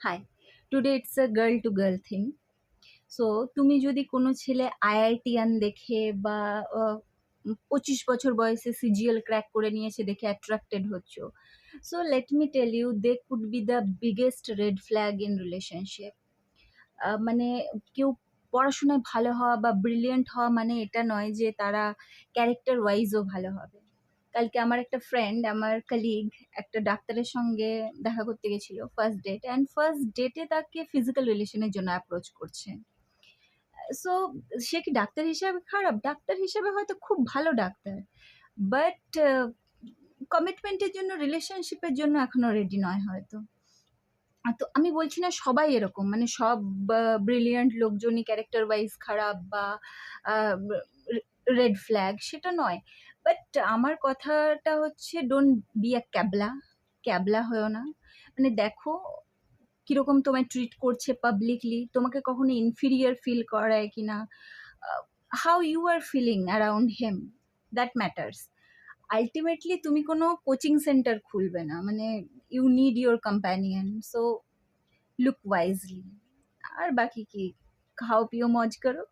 High, today it's a girl to girl thing. So তুমি যদি কোনো ছেলে আইআইটিয়ান দেখে বা 25 বছর বয়সে সিজিএল ক্র্যাক করে নিয়েছে দেখে অ্যাট্রাক্টেড হচ্ছ, so let me tell you they could be the biggest red flag in relationship. মানে কেউ পড়াশোনায় ভালো হওয়া বা ব্রিলিয়েন্ট হওয়া মানে এটা নয় যে তারা ক্যারেক্টার ওয়াইজও ভালো হবে। কালকে আমার একটা ফ্রেন্ড, আমার কলিগ, একটা ডাক্তারের সঙ্গে দেখা করতে গেছিল ফার্স্ট ডেট, অ্যান্ড ফার্স্ট ডেটে তাকে ফিজিক্যাল রিলেশনের জন্য অ্যাপ্রোচ করছে। সো সে কি ডাক্তার হিসাবে খারাপ? ডাক্তার হিসেবে হয়তো খুব ভালো ডাক্তার, বাট কমিটমেন্টের জন্য, রিলেশনশিপের জন্য এখনো রেডি নয় হয়তো। তো আমি বলছি না সবাই এরকম, মানে সব ব্রিলিয়ান্ট লোকজনই ক্যারেক্টার ওয়াইজ খারাপ বা রেড ফ্ল্যাগ, সেটা নয়। বাট আমার কথাটা হচ্ছে, ডোন্ট বি আ ক্যাবলা। ক্যাবলা হয়েও না। মানে দেখো কিরকম তোমায় ট্রিট করছে পাবলিকলি, তোমাকে কখনো ইনফিরিয়ার ফিল করায় কিনা, how you are feeling around them, that matters. Ultimately তুমি কোনো কোচিং সেন্টার খুলবে না, মানে you need your companion. So look wisely. আর বাকি কি, খাও পিও মজ করো।